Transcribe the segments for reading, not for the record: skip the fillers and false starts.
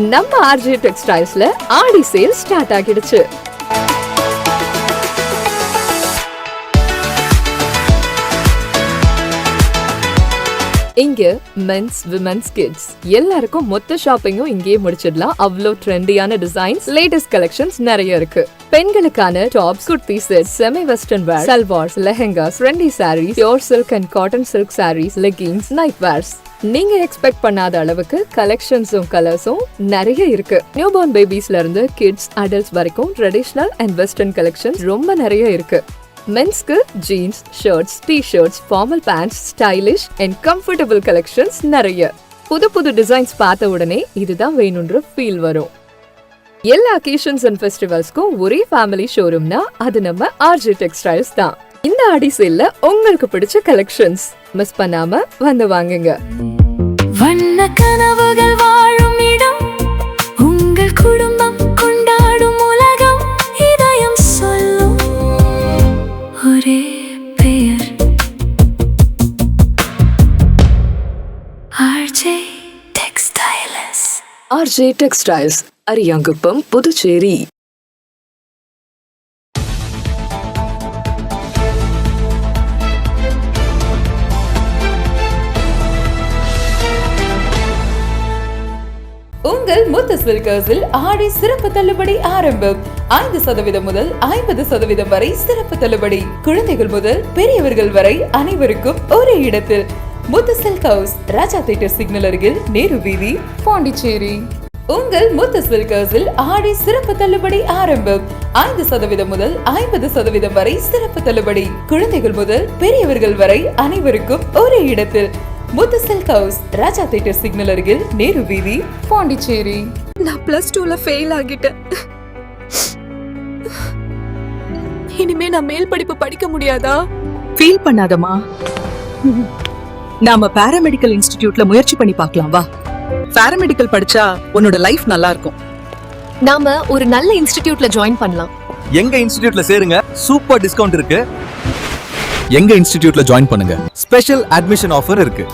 நம்ம ஆர்ஜே டெக்ஸ்டைல்ஸ்ல ஆடி sale start ஆகிடுச்சு. இங்க மென்ஸ், விமென்ஸ், கிட்ஸ் எல்லாருக்கும் மொத்த ஷாப்பிங்கும் இங்கேயே முடிச்சிடலாம். அவ்வளோ ட்ரெண்டியான டிசைன்ஸ், லேட்டஸ்ட் கலெக்ஷன்ஸ் நிறைய இருக்கு. பெண்களுக்கான tops, kurti set, semi western wear, salwars, lehengas, trendy sarees, pure silk and cotton silk sarees, leggings, night wears, நீங்க எக்ஸ்பெக்ட் பண்ணாத அளவுக்கு கலெக்ஷன்ஸும் கலர்ஸும் நிறைய இருக்கு. நியூ பார்ன் பேபிஸ்ல இருந்து கிட்ஸ், அடல்ட்ஸ் வரைக்கும் ட்ரெடிஷனல் அண்ட் வெஸ்டர்ன் கலெக்ஷன்ஸ் ரொம்ப நிறைய இருக்கு. மென்ஸ்க்கு jeans, shirts, T-shirts, formal pants, stylish and comfortable collections நிறைய. புது புது டிசைன்ஸ் பார்த்த உடனே இதுதான் வேணும்ன்ற ஃபீல் வரும். எல்லா அக்கேஷன்ஸ் அண்ட் ஃபெஸ்டிவல்ஸ்க்கும் ஒரே ஃபேமிலி ஷோரூம்னா அது நம்ம ஆர்ஜே டெக்ஸ்டைல்ஸ் தான். இந்த ஆடி சேல்ல உங்களுக்கு பிடிச்ச கலெக்ஷன்ஸ் மிஸ் பண்ணாம வந்து வாங்குங்க. வண்ண கனவுகள் வாழும் இடம், உங்கள் குடும்பம் கொண்டாடும் உலகம், இதயம் சொல்லும் ஒரே பெயர் RJ textiles. RJ textiles, Ariyankuppam, Puducherry. உங்கள் முத்து சில்கர்ஸில் ஆடி சிறப்பு தள்ளுபடி ஆரம்பம். 5% முதல் 50% வரை சிறப்பு தள்ளுபடி. குழந்தைகள் முதல் பெரியவர்கள் வரை அனைவருக்கும் ஒரே இடத்தில். முத்து சில்க் ஹவுஸ், ராஜா தியேட்டர் சிக்னல் அருகில், நேரு வீதி, பாண்டிச்சேரி. உங்கள் முத்து சில்கர்ஸில் ஆடி சிறப்பு தள்ளுபடி ஆரம்பம். 5% முதல் 50% வரை சிறப்பு தள்ளுபடி. குழந்தைகள் முதல் பெரியவர்கள் வரை அனைவருக்கும் ஒரே இடத்தில். முத்து சில்க் ஹவுஸ், ராஜா தியேட்டர் சிக்னல் அருகில், நேரு வீதி, பாண்டிச்சேரி. நான் +2ல ஃபெயில் ஆகிட்டேன். இனிமே நான் மேல் படிப்பு படிக்க முடியாதா? ஃபீல் பண்ணாதமா, நாம பாராமெடிக்கல் இன்ஸ்டிடியூட்ல முயற்சி பண்ணி பார்க்கலாம் வா. பாராமெடிக்கல் படிச்சா உன்னோட லைஃப் நல்லா இருக்கும். நாம ஒரு நல்ல இன்ஸ்டிடியூட்ல ஜாயின் பண்ணலாம். எங்க இன்ஸ்டிடியூட்ல சேருங்க, சூப்பர் டிஸ்கவுண்ட் இருக்கு. எங்க இன்ஸ்டிடியூட்ல ஜாயின் பண்ணுங்க, ஸ்பெஷல் அட்மிஷன் ஆஃபர் இருக்கு.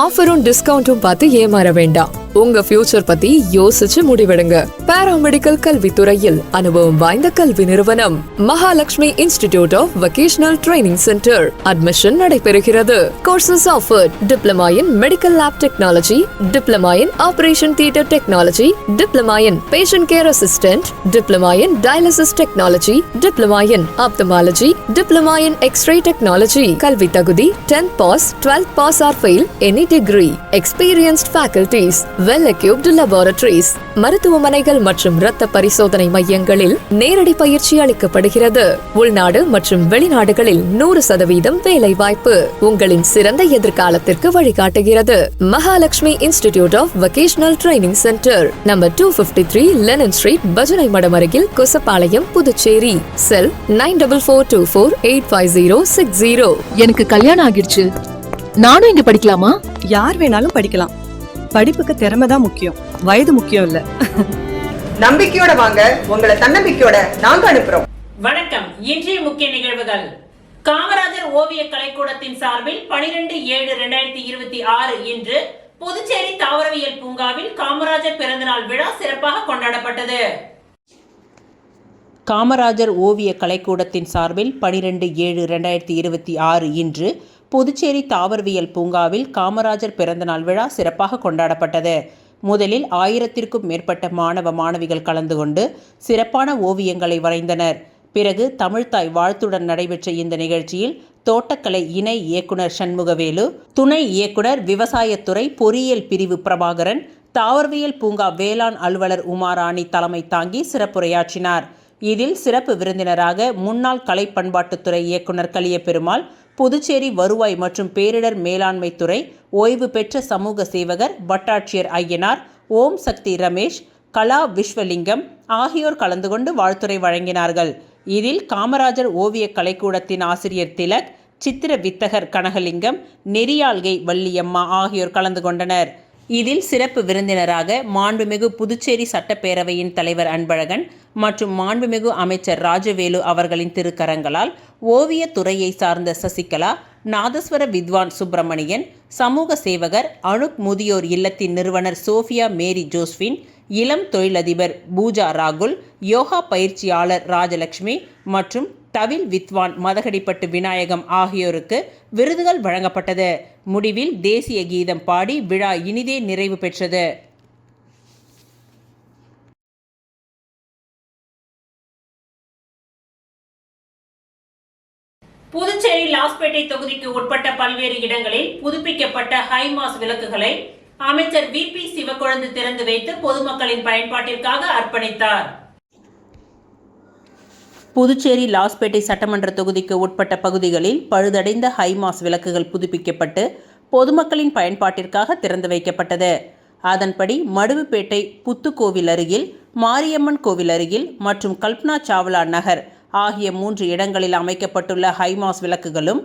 ஆஃபரும் டிஸ்கவுண்டும் பார்த்து ஏமாற வேண்டாம். உங்க ஃபியூச்சர் பத்தி யோசிச்சு முடிவெடுங்க. பாராமெடிக்கல் கல்வித்துறையில் அனுபவம் வாய்ந்த கல்வி நிறுவனம் Mahalakshmi institute of vocational training centre. Admission நடைபெறுகிறது. Courses offered: diploma in medical lab technology, diploma in operation theatre technology, diploma in patient care assistant, diploma in dialysis technology, diploma in ophthalmology, diploma in X-ray technology. கல்வி தகுதி 10th pass, 12th pass or fail, any degree. Experienced faculties, well equipped laboratories. மருத்துவமனைகள் மற்றும் இரத்த பரிசோதனை மையங்களில் நேரடி பயிற்சி அளிக்கப்படுகிறது. உள்நாடு மற்றும் வெளிநாடுகளில் 100% வேலை வாய்ப்பு உங்களின் சிறந்த எதிர்காலத்திற்கு வழிகாட்டுகிறது. Mahalakshmi institute of vocational training centre, number 253 Lenin street, பஜனை மடம் அருகில், கொசப்பாளையம், புதுச்சேரி. செல் 9424485060. எனக்கு கல்யாணம் ஆகிடுச்சு, நானும் இங்க படிக்கலாமா? யார் வேணாலும் படிக்கலாம். படிப்புக்கு திறமை தான் முக்கியம், வயது முக்கியம் இல்ல. நம்பிக்கையோட வாங்க, உங்களை தன்னம்பிக்கையோட நாங்க அனுப்புறோம். வணக்கம். இன்றைய முக்கிய நிகழ்வுகள். காமராஜர் ஓவிய கலைக்கூடத்தின் சார்பில் 12/7/2026 இன்று புதுச்சேரி தாவரவியல் பூங்காவில் காமராஜர் பிறந்தநாள் விழா சிறப்பாக கொண்டாடப்பட்டது. காமராஜர் ஓவிய கலைக்கூடத்தின் சார்பில் 12/7/2026 இன்று புதுச்சேரி தாவரவியல் பூங்காவில் காமராஜர் பிறந்தநாள் விழா சிறப்பாக கொண்டாடப்பட்டது. முதலில் 1000த்திற்கும் மேற்பட்ட மாணவ மாணவிகள் கலந்து கொண்டு சிறப்பான ஓவியங்களை வரைந்தனர். பிறகு தமிழ்த்தாய் வாழ்த்துடன் நடைபெற்ற இந்த நிகழ்ச்சியில் தோட்டக்கலை இணை இயக்குனர் சண்முகவேலு, துணை இயக்குனர் விவசாயத்துறை பொறியியல் பிரிவு பிரபாகரன், தாவரவியல் பூங்கா வேளாண் அலுவலர் உமாராணி தலைமை தாங்கி சிறப்புரையாற்றினார். இதில் சிறப்பு விருந்தினராக முன்னாள் கலை பண்பாட்டுத்துறை இயக்குனர் கலியபெருமாள், புதுச்சேரி வருவாய் மற்றும் பேரிடர் மேலாண்மை துறை ஓய்வு பெற்ற சமூக சேவகர் வட்டாட்சியர் ஐயனார், ஓம் சக்தி ரமேஷ், கலா விஸ்வலிங்கம் ஆகியோர் கலந்து கொண்டு வாழ்த்துரை வழங்கினார்கள். இதில் காமராஜர் ஓவிய கலைக்கூடத்தின் ஆசிரியர் திலக், சித்திர வித்தகர் கனகலிங்கம், நெறியாள்கை வள்ளியம்மா ஆகியோர் கலந்து கொண்டனர். இதில் சிறப்பு விருந்தினராக மாண்புமிகு புதுச்சேரி சட்டப்பேரவையின் தலைவர் அன்பழகன் மற்றும் மாண்புமிகு அமைச்சர் ராஜவேலு அவர்களின் திருக்கரங்களால் ஓவிய துறையை சார்ந்த சசிகலா, நாதஸ்வர வித்வான் சுப்பிரமணியன், சமூக சேவகர் அணுக் முதியோர் இல்லத்தின் நிறுவனர் சோஃபியா மேரி ஜோஸ்பின், இளம் தொழிலதிபர் பூஜா ராகுல், யோகா பயிற்சியாளர் ராஜலட்சுமி மற்றும் தவில் வித்வான் மதகடிப்பட்டு விநாயகம் ஆகியோருக்கு விருதுகள் வழங்கப்பட்டது. முடிவில் தேசிய கீதம் பாடி விழா இனிதே நிறைவு பெற்றது. புதுச்சேரி லாஸ்பேட்டை தொகுதிக்கு உட்பட்ட பல்வேறு இடங்களில் புதுப்பிக்கப்பட்ட ஹைமாஸ் விளக்குகளை அமைச்சர் VP சிவக்கொழுந்து திறந்து வைத்து பொதுமக்களின் பயன்பாட்டிற்காக அர்ப்பணித்தார். புதுச்சேரி லாஸ்பேட்டை சட்டமன்ற தொகுதிக்கு உட்பட்ட பகுதிகளில் பழுதடைந்த ஹைமாஸ் விளக்குகள் புதுப்பிக்கப்பட்டு பொதுமக்களின் பயன்பாட்டிற்காக திறந்து வைக்கப்பட்டது. அதன்படி மடுவுப்பேட்டை புத்துக்கோவில் அருகில், மாரியம்மன் கோவில் அருகில் மற்றும் கல்பனா சாவ்லா நகர் ஆகிய 3 இடங்களில் அமைக்கப்பட்டுள்ள ஹைமாஸ் விளக்குகளும்,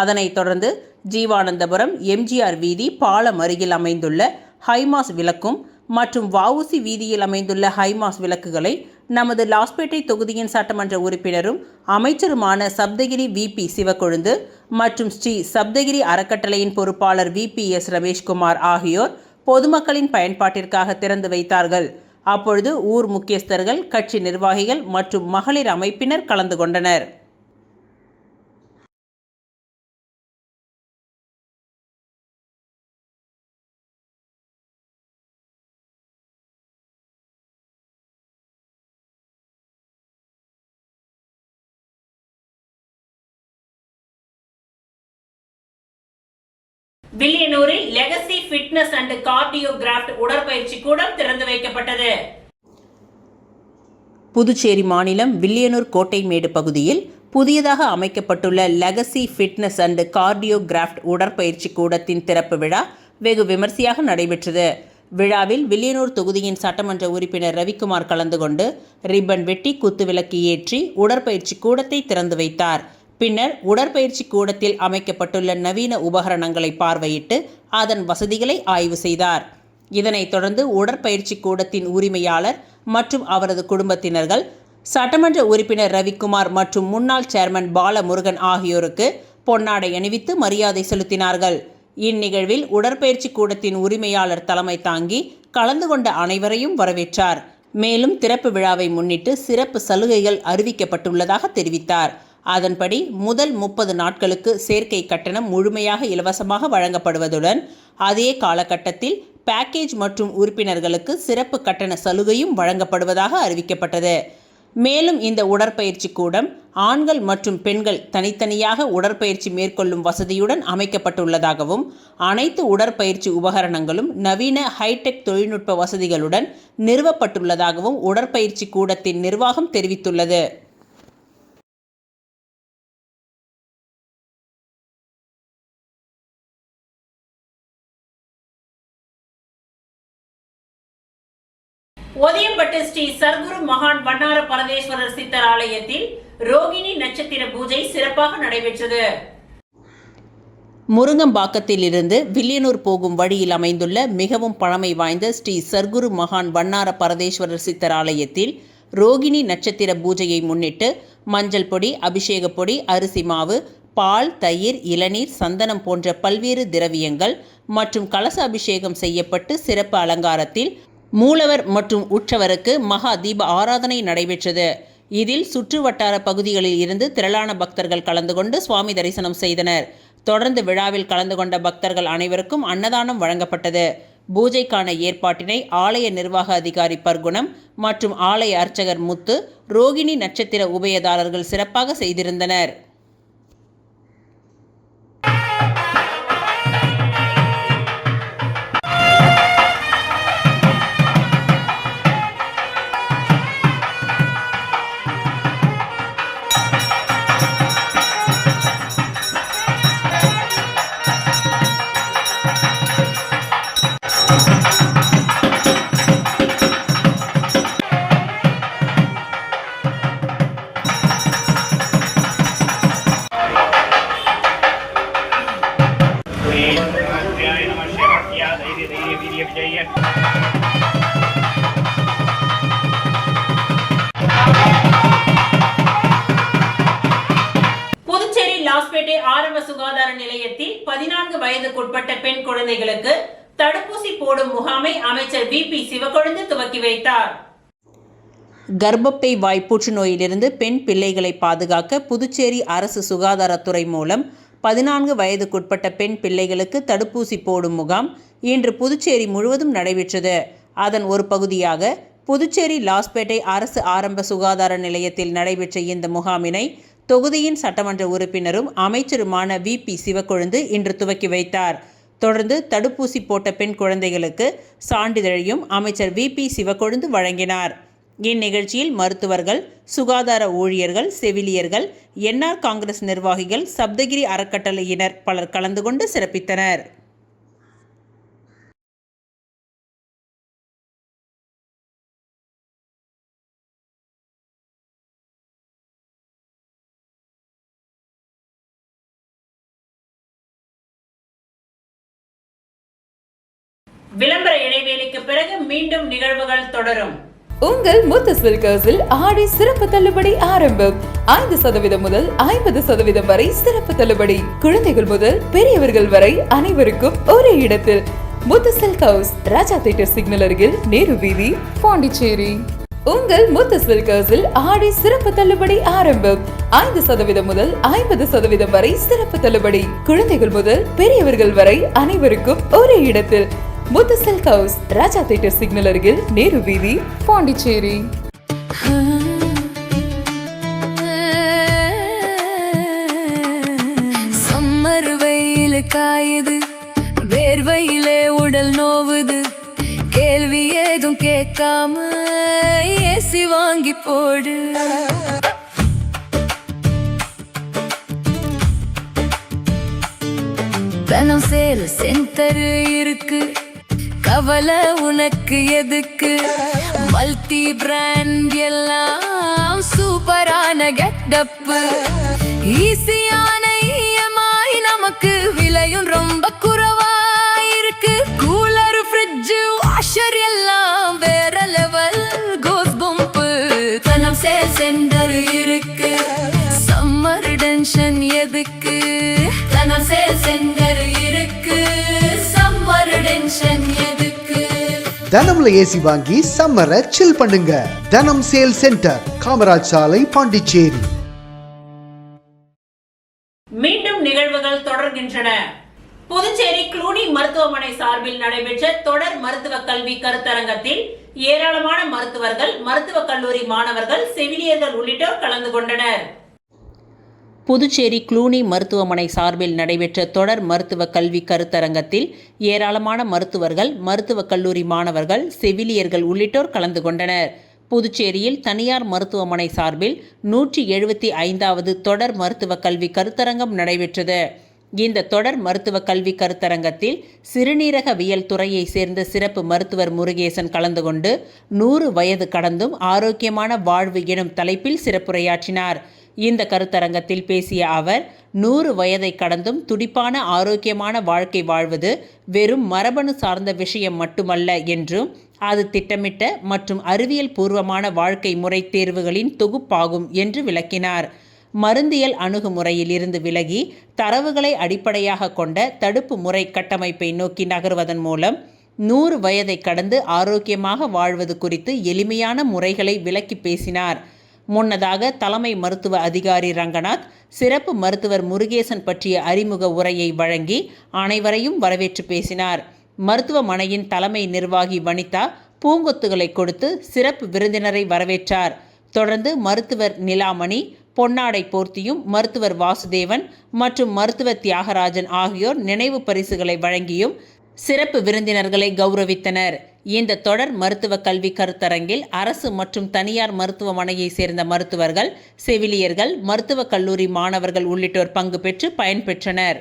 அதனைத் தொடர்ந்து ஜீவானந்தபுரம், MGR வீதி, பாலம் அருகில் அமைந்துள்ள ஹைமாஸ் விளக்கும் மற்றும் வஉசி வீதியில் அமைந்துள்ள ஹைமாஸ் விளக்குகளை நமது லாஸ்பேட்டை தொகுதியின் சட்டமன்ற உறுப்பினரும் அமைச்சருமான சப்தகிரி VP சிவக்கொழுந்து மற்றும் ஸ்ரீ சப்தகிரி அறக்கட்டளையின் பொறுப்பாளர் VPS ரமேஷ்குமார் ஆகியோர் பொதுமக்களின் பயன்பாட்டிற்காக திறந்து வைத்தார்கள். அப்பொழுது ஊர் முக்கியஸ்தர்கள், கட்சி நிர்வாகிகள் மற்றும் மகளிர் அமைப்பினர் கலந்து கொண்டனர். வில்லியனூரில் லெகசி ஃபிட்னஸ் அண்ட் கார்டியோகிராஃப்ட் உடற்பயிற்சி கூடம் திறந்து வைக்கப்பட்டது. புதுச்சேரி மாநிலம் வில்லியனூர் கோட்டைமேடு பகுதியில் புதியதாக அமைக்கப்பட்டுள்ள லெகசி ஃபிட்னஸ் அண்ட் கார்டியோகிராஃப்ட் உடற்பயிற்சி கூடத்தின் திறப்பு விழா வெகு விமர்சையாக நடைபெற்றது. விழாவில் வில்லியனூர் தொகுதியின் சட்டமன்ற உறுப்பினர் ரவிக்குமார் கலந்து கொண்டு ரிப்பன் வெட்டி குத்துவிளக்கு ஏற்றி உடற்பயிற்சி கூடத்தை திறந்து வைத்தார். பின்னர் உடற்பயிற்சி கூடத்தில் அமைக்கப்பட்டுள்ள நவீன உபகரணங்களை பார்வையிட்டு அதன் வசதிகளை ஆய்வு செய்தார். இதனைத் தொடர்ந்து உடற்பயிற்சி கூடத்தின் உரிமையாளர் மற்றும் அவரது குடும்பத்தினர்கள், சட்டமன்ற உறுப்பினர் ரவிக்குமார் மற்றும் முன்னாள் சேர்மன் பாலமுருகன் ஆகியோருக்கு பொன்னாடை அணிவித்து மரியாதை செலுத்தினார்கள். இந்நிகழ்வில் உடற்பயிற்சி கூடத்தின் உரிமையாளர் தலைமை தாங்கி கலந்து கொண்ட அனைவரையும் வரவேற்றார். மேலும் திறப்பு விழாவை முன்னிட்டு சிறப்பு சலுகைகள் அறிவிக்கப்பட்டுள்ளதாக தெரிவித்தார். அதன்படி முதல் 30 நாட்களுக்கு சேர்க்கை கட்டணம் முழுமையாக இலவசமாக வழங்கப்படுவதுடன் அதே காலகட்டத்தில் பேக்கேஜ் மற்றும் உறுப்பினர்களுக்கு சிறப்பு கட்டண சலுகையும் வழங்கப்படுவதாக அறிவிக்கப்பட்டது. மேலும் இந்த உடற்பயிற்சி கூடம் ஆண்கள் மற்றும் பெண்கள் தனித்தனியாக உடற்பயிற்சி மேற்கொள்ளும் வசதியுடன் அமைக்கப்பட்டுள்ளதாகவும், அனைத்து உடற்பயிற்சி உபகரணங்களும் நவீன ஹைடெக் தொழில்நுட்ப வசதிகளுடன் நிறுவப்பட்டுள்ளதாகவும் உடற்பயிற்சி கூடத்தின் நிர்வாகம் தெரிவித்துள்ளது. ஒதியம்பட்டு ஸ்ரீ சர்க்குரு மகான் வண்ணார பரதேஸ்வரர் சித்தர் ஆலயத்தில் ரோகிணி நட்சத்திர பூஜை சிறப்பாக நடைபெற்றது. முருங்கம்பாக்கத்தில் இருந்து வில்லியனூர் போகும் வழியில் அமைந்துள்ள மிகவும் பழமை வாய்ந்த ஸ்ரீ சர்க்குரு மகான் வண்ணார பரதேஸ்வரர் சித்தர் ஆலயத்தில் ரோகிணி நட்சத்திர பூஜையை முன்னிட்டு மஞ்சள் பொடி, அபிஷேக பொடி, அரிசி மாவு, பால், தயிர், இளநீர், சந்தனம் போன்ற பல்வேறு திரவியங்கள் மற்றும் கலச அபிஷேகம் செய்யப்பட்டு சிறப்பு அலங்காரத்தில் மூலவர் மற்றும் உற்சவருக்கு மகா தீப ஆராதனை நடைபெற்றது. இதில் சுற்று வட்டார பகுதிகளில் இருந்து திரளான பக்தர்கள் கலந்து கொண்டு சுவாமி தரிசனம் செய்தனர். தொடர்ந்து விழாவில் கலந்து கொண்ட பக்தர்கள் அனைவருக்கும் அன்னதானம் வழங்கப்பட்டது. பூஜைக்கான ஏற்பாட்டினை ஆலய நிர்வாக அதிகாரி பர்குணம் மற்றும் ஆலய அர்ச்சகர் முத்து, ரோகிணி நட்சத்திர உபயதாரர்கள் சிறப்பாக செய்திருந்தனர். வயதுக்குட்பட்ட பெண் குழந்தைகளுக்கு தடுப்பூசி போடும் முகாமை அமைச்சர் VP சிவக்கொழுந்து துவக்கி வைத்தார். கர்ப்பப்பை வாய் புற்றுநோயிலிருந்து பெண் பிள்ளைகளை பாதுகாக்க புதுச்சேரி அரசு சுகாதாரத்துறை மூலம் 14 வயதுக்குட்பட்ட பெண் பிள்ளைகளுக்கு தடுப்பூசி போடும் முகாம் இன்று புதுச்சேரி முழுவதும் நடைபெற்றது. அதன் ஒரு பகுதியாக புதுச்சேரி லாஸ்பேட்டை அரசு ஆரம்ப சுகாதார நிலையத்தில் நடைபெற்ற இந்த முகாமினை தொகுதியின் சட்டமன்ற உறுப்பினரும் அமைச்சருமான VP சிவக்கொழுந்து இன்று துவக்கி வைத்தார். தொடர்ந்து தடுப்பூசி போட்ட பெண் குழந்தைகளுக்கு சான்றிதழையும் அமைச்சர் VP சிவக்கொழுந்து வழங்கினார். இந்நிகழ்ச்சியில் மருத்துவர்கள், சுகாதார ஊழியர்கள், செவிலியர்கள், NR காங்கிரஸ் நிர்வாகிகள், சப்தகிரி அறக்கட்டளையினர் பலர் கலந்து கொண்டு சிறப்பித்தனர். விளம்பர இடைவேளைக்கு பிறகு மீண்டும் நிகழ்வுகள் தொடரும். உங்கள் முத்து சில்கர்ஸில் ஆடி சிறப்பு தள்ளுபடி ஆரம்பம். 5% முதல் 50% வரை சிறப்பு தள்ளுபடி. குழந்தைகள் முதல் பெரியவர்கள் வரை அனைவருக்கும் ஒரே இடத்தில். முத்து சில்கர்ஸ், ராஜா தியேட்டர் சிக்னல் அருகில், நேரு வீதி, பாண்டிச்சேரி. உங்கள் முத்து சில்கர்ஸில் ஆடி சிறப்பு தள்ளுபடி ஆரம்பம். 5% முதல் 50% வரை சிறப்பு தள்ளுபடி. குழந்தைகள் முதல் பெரியவர்கள் வரை அனைவருக்கும் ஒரே இடத்தில். முத்து சில்க் ஹவுஸ், ராஜா தியேட்டர் சிக்னல் அருகில், நேரு வீதி, பாண்டிச்சேரி. சம்மர் வெயில் காயுது, வேர்வையிலே உடல் நோவுது, கேள்வி ஏதும் கேட்காம ஏசி வாங்கி போடு. தனம் சேல் சென்டர் இருக்கு, கவலை உனக்கு எதுக்கு? மல்டி பிராண்ட் எல்லாம் சூப்பரான கெட்டப், ஈஸியான EMI, நமக்கு விலையும் ரொம்ப குறைவா இருக்கு. கூலர், ஃப்ரிட்ஜ், வாஷர் எல்லாம் வேற லெவல் கோஸ் பம்ப். தனம் சேல் சென்டர் இருக்கு, சம்மர் டென்ஷன் எதுக்கு? தனம் சேல் சென்டர் இருக்கு, சம்மர் டென்ஷன் எதுக்கு? தனம்ல ஏசி வாங்கி சம்மரை சில் பண்ணுங்க. தனம் சேல் சென்டர், காமராஜ் சாலை, பாண்டிச்சேரி. மீண்டும் நிகழ்வுகள் தொடர்கின்றன. புதுச்சேரி க்ளூனி மருத்துவமனை சார்பில் நடைபெற்ற தொடர் மருத்துவ கல்வி கருத்தரங்கத்தில் ஏராளமான மருத்துவர்கள், மருத்துவக் கல்லூரி மாணவர்கள், செவிலியர்கள் உள்ளிட்டோர் கலந்து கொண்டனர். புதுச்சேரி க்ளூனி மருத்துவமனை சார்பில் நடைபெற்ற தொடர் மருத்துவ கல்வி கருத்தரங்கத்தில் ஏராளமான மருத்துவர்கள், மருத்துவக் கல்லூரி மாணவர்கள், செவிலியர்கள் உள்ளிட்டோர் கலந்து கொண்டனர். புதுச்சேரியில் தனியார் மருத்துவமனை சார்பில் 175வது தொடர் மருத்துவ கல்வி கருத்தரங்கம் நடைபெற்றது. இந்த தொடர் மருத்துவ கல்வி கருத்தரங்கத்தில் சிறுநீரகவியல் துறையை சேர்ந்த சிறப்பு மருத்துவர் முருகேசன் கலந்து கொண்டு 100 வயது கடந்தும் ஆரோக்கியமான வாழ்வு எனும் தலைப்பில் சிறப்புரையாற்றினார். இந்த கருத்தரங்கத்தில் பேசிய அவர், 100 வயதை கடந்தும் துடிப்பான ஆரோக்கியமான வாழ்க்கை வாழ்வது வெறும் மரபணு சார்ந்த விஷயம் மட்டுமல்ல என்றும், அது திட்டமிட்ட மற்றும் அறிவியல் பூர்வமான வாழ்க்கை முறை தேர்வுகளின் தொகுப்பாகும் என்று விளக்கினார். மருந்தியல் அணுகுமுறையில் இருந்து விலகி தரவுகளை அடிப்படையாக கொண்ட தடுப்பு முறை கட்டமைப்பை நோக்கி நகர்வதன் மூலம் 100 வயதை கடந்து ஆரோக்கியமாக வாழ்வது குறித்து எளிமையான முறைகளை விளக்கி பேசினார். முன்னதாக தலைமை மருத்துவ அதிகாரி ரங்கநாத் சிறப்பு மருத்துவர் முருகேசன் பற்றிய அறிமுக உரையை வழங்கி அனைவரையும் வரவேற்று பேசினார். மருத்துவமனையின் தலைமை நிர்வாகி வனிதா பூங்கொத்துகளை கொடுத்து சிறப்பு விருந்தினரை வரவேற்றார். தொடர்ந்து மருத்துவர் நிலாமணி பொன்னாடை போர்த்தியும், மருத்துவர் வாசுதேவன் மற்றும் மருத்துவர் தியாகராஜன் ஆகியோர் நினைவு பரிசுகளை வழங்கியும் சிறப்பு விருந்தினர்களை கௌரவித்தனர். இந்த தொடர் மருத்துவ கல்வி கருத்தரங்கில் அரசு மற்றும் தனியார் மருத்துவமனையை சேர்ந்த மருத்துவர்கள், செவிலியர்கள், மருத்துவக் கல்லூரி மாணவர்கள் உள்ளிட்டோர் பங்கு பெற்று பயன்பெற்றனர்.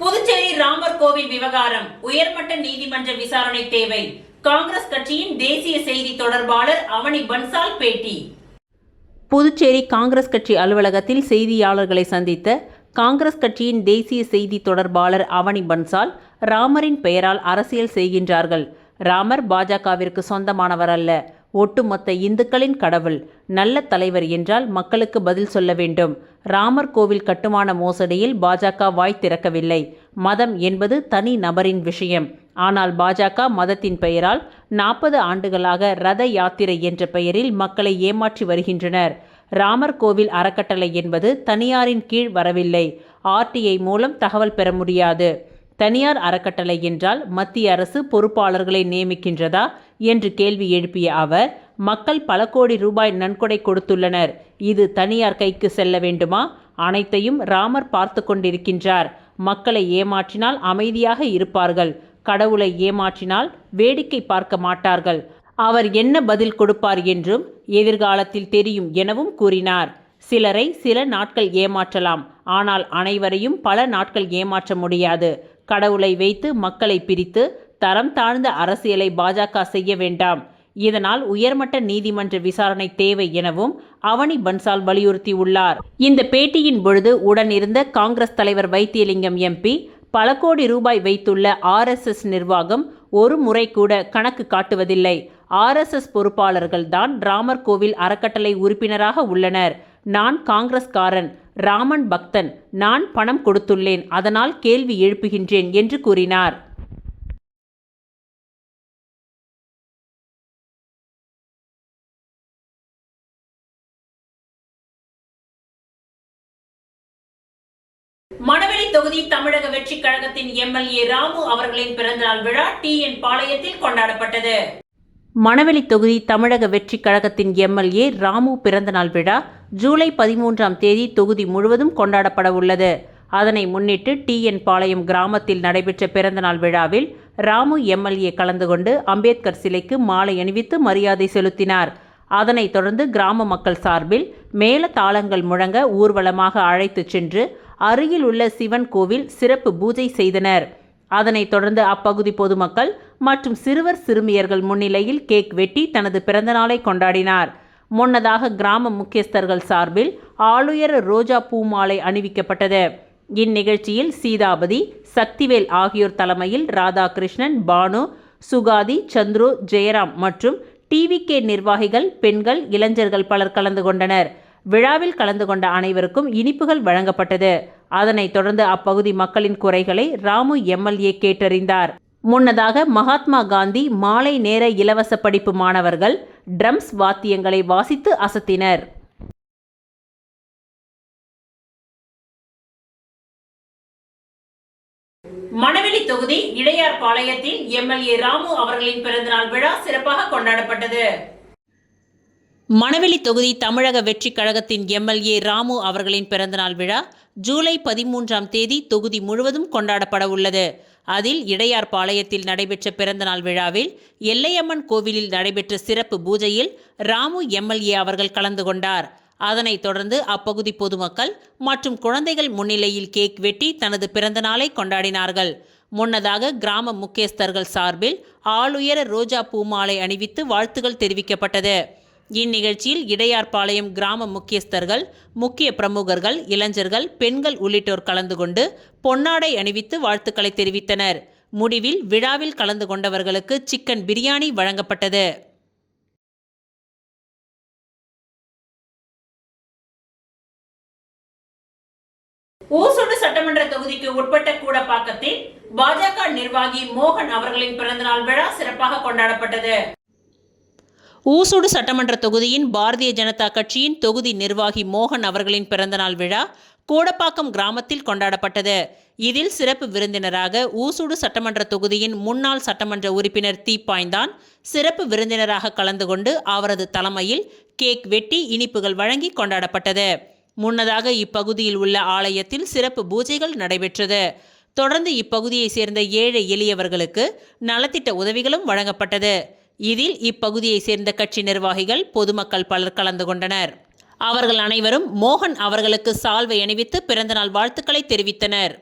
புதுச்சேரி ராமர் கோவில் விவகாரம் உயர்மட்ட நீதிமன்ற விசாரணை தேவை. காங்கிரஸ் கட்சியின் தேசிய செய்தி தொடர்பாளர் அவனி பன்சால் பேட்டி. புதுச்சேரி காங்கிரஸ் கட்சி அலுவலகத்தில் செய்தியாளர்களை சந்தித்த காங்கிரஸ் கட்சியின் தேசிய செய்தி தொடர்பாளர் அவனி பன்சால், ராமரின் பெயரால் அரசியல் செய்கின்றார்கள், ராமர் பாஜகவிற்கு சொந்தமானவர் அல்ல, ஒட்டுமொத்த இந்துக்களின் கடவுள். நல்ல தலைவர் என்றால் மக்களுக்கு பதில் சொல்ல வேண்டும். ராமர் கோவில் கட்டுமான மோசடியில் பாஜக வாய் திறக்கவில்லை. மதம் என்பது தனி நபரின் விஷயம். ஆனால் பாஜக மதத்தின் பெயரால் 40 ஆண்டுகளாக ரத யாத்திரை என்ற பெயரில் மக்களை ஏமாற்றி வருகின்றனர். ராமர் கோவில் அறக்கட்டளை என்பது தனியாரின் கீழ் வரவில்லை. RTI மூலம் தகவல் பெற முடியாது. தனியார் அறக்கட்டளை என்றால் மத்திய அரசு பொறுப்பாளர்களை நியமிக்கின்றதா என்று கேள்வி எழுப்பிய அவர், மக்கள் பல கோடி ரூபாய் நன்கொடை கொடுத்துள்ளனர். இது தனியார் கைக்கு செல்ல வேண்டுமா? அனைத்தையும் ராமர் பார்த்து கொண்டிருக்கின்றார். மக்களை ஏமாற்றினால் அமைதியாக இருப்பார்கள். கடவுளை ஏமாற்றினால் வேடிக்கை பார்க்க மாட்டார்கள். அவர் என்ன பதில் கொடுப்பார் என்றும் எதிர்காலத்தில் தெரியும் எனவும் கூறினார். சிலரை சில நாட்கள் ஏமாற்றலாம், ஆனால் அனைவரையும் பல நாட்கள் ஏமாற்ற முடியாது. கடவுளை வைத்து மக்களை பிரித்து தரம் தாழ்ந்த அரசியலை பாஜக செய்ய வேண்டாம். இதனால் உயர்மட்ட நீதிமன்ற விசாரணை தேவை எனவும் அவனி பன்சால் வலியுறுத்தியுள்ளார். இந்த பேட்டியின் பொழுது உடனிருந்த காங்கிரஸ் தலைவர் வைத்தியலிங்கம் MP, பல கோடி ரூபாய் வைத்துள்ள RSS நிர்வாகம் ஒரு முறை கூட கணக்கு காட்டுவதில்லை. RSS பொறுப்பாளர்கள் தான் ராமர் கோவில் அறக்கட்டளை உறுப்பினராக உள்ளனர். நான் காங்கிரஸ்காரன், ராமன் பக்தன், நான் பணம் கொடுத்துள்ளேன், அதனால் கேள்வி எழுப்புகின்றேன் என்று கூறினார். மணவெளி தொகுதி தமிழக வெற்றி கழகத்தின் MLA ராமு அவர்களின் பிறந்தநாள் விழா TN பாளையத்தில் கொண்டாடப்பட்டது. மணவெளி தொகுதி தமிழக வெற்றி கழகத்தின் MLA ராமு பிறந்தநாள் விழா ஜூலை 13ஆம் தேதி தொகுதி முழுவதும் கொண்டாடப்பட உள்ளது. அதனை முன்னிட்டு TN பாளையம் கிராமத்தில் நடைபெற்ற பிறந்தநாள் விழாவில் ராமு MLA கலந்து கொண்டு அம்பேத்கர் சிலைக்கு மாலை அணிவித்து மரியாதை செலுத்தினார். அதனைத் தொடர்ந்து கிராம மக்கள் சார்பில் மேல தாளங்கள் முழங்க ஊர்வலமாக அழைத்து சென்று அருகில் உள்ள சிவன் கோவில் சிறப்பு பூஜை செய்தனர். அதனைத் தொடர்ந்து அப்பகுதி பொதுமக்கள் மற்றும் சிறுவர் சிறுமியர்கள் முன்னிலையில் கேக் வெட்டி தனது பிறந்தநாளை கொண்டாடினார். முன்னதாக கிராம முக்கியஸ்தர்கள் சார்பில் ஆளுயர ரோஜா பூ மாலை அணிவிக்கப்பட்டது. இந்நிகழ்ச்சியில் சீதாபதி, சக்திவேல் ஆகியோர் தலைமையில் ராதாகிருஷ்ணன், பானு, சுகாதி, சந்துரு, ஜெயராம் மற்றும் TVK நிர்வாகிகள், பெண்கள், இளைஞர்கள் பலர் கலந்து கொண்டனர். விழாவில் கலந்து கொண்ட அனைவருக்கும் இனிப்புகள் வழங்கப்பட்டது. அதனைத் தொடர்ந்து அப்பகுதி மக்களின் குறைகளை ராமு MLA கேட்டறிந்தார். முன்னதாக மகாத்மா காந்தி மாலை நேர இலவச படிப்பு மாணவர்கள் ட்ரம்ஸ் வாத்தியங்களை வாசித்து அசத்தினர். மணவெளி தொகுதி இடையார் பாளையத்தில் MLA ராமு அவர்களின் பிறந்தநாள் விழா சிறப்பாக கொண்டாடப்பட்டது. மணவெளி தொகுதி தமிழக வெற்றி கழகத்தின் MLA ராமு அவர்களின் பிறந்தநாள் விழா ஜூலை 13ஆம் தேதி தொகுதி முழுவதும் கொண்டாடப்பட உள்ளது. அதில் இடையார் பாளையத்தில் நடைபெற்ற பிறந்தநாள் விழாவில் எல்லையம்மன் கோவிலில் நடைபெற்ற சிறப்பு பூஜையில் ராமு MLA அவர்கள் கலந்து கொண்டார். அதனைத் தொடர்ந்து அப்பகுதி பொதுமக்கள் மற்றும் குழந்தைகள் முன்னிலையில் கேக் வெட்டி தனது பிறந்தநாளை கொண்டாடினார்கள். முன்னதாக கிராம முக்கியஸ்தர்கள் சார்பில் ஆளுயர ரோஜா பூமாலை அணிவித்து வாழ்த்துகள் தெரிவிக்கப்பட்டது. இந்நிகழ்ச்சியில் இடையார்பாளையம் கிராம முக்கியஸ்தர்கள், முக்கிய பிரமுகர்கள், இளைஞர்கள், பெண்கள் உள்ளிட்டோர் கலந்து கொண்டு பொன்னாடை அணிவித்து வாழ்த்துக்களை தெரிவித்தனர். முடிவில் விழாவில் கலந்து கொண்டவர்களுக்கு சிக்கன் பிரியாணி வழங்கப்பட்டது. ஊசுடு சட்டமன்ற தொகுதிக்கு உட்பட்ட கூடப்பாக்கத்தில் பாஜக நிர்வாகி மோகன் அவர்களின் பிறந்தநாள் விழா சிறப்பாக கொண்டாடப்பட்டது. ஊசுடு சட்டமன்ற தொகுதியின் பாரதிய ஜனதா கட்சியின் தொகுதி நிர்வாகி மோகன் அவர்களின் பிறந்தநாள் விழா கூடப்பாக்கம் கிராமத்தில் கொண்டாடப்பட்டது. இதில் சிறப்பு விருந்தினராக ஊசுடு சட்டமன்ற தொகுதியின் முன்னாள் சட்டமன்ற உறுப்பினர் தீப்பாய்ந்தான் சிறப்பு விருந்தினராக கலந்து கொண்டு அவரது தலைமையில் கேக் வெட்டி இனிப்புகள் வழங்கி கொண்டாடப்பட்டது. முன்னதாக இப்பகுதியில் உள்ள ஆலயத்தில் சிறப்பு பூஜைகள் நடைபெற்றது. தொடர்ந்து இப்பகுதியை சேர்ந்த ஏழை எளியவர்களுக்கு நலத்திட்ட உதவிகளும் வழங்கப்பட்டது. இதில் இப்பகுதியை சேர்ந்த கட்சி நிர்வாகிகள், பொதுமக்கள் பலர் கலந்து கொண்டனர். அவர்கள் அனைவரும் மோகன் அவர்களுக்கு சால்வை அணிவித்து பிறந்தநாள் வாழ்த்துக்களை தெரிவித்தனர்.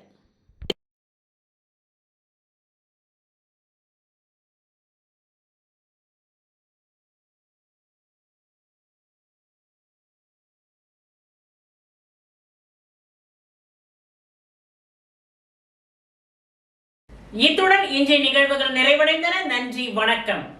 இத்துடன் இன்றைய நிகழ்வுகள் நிறைவடைந்தன. நன்றி, வணக்கம்.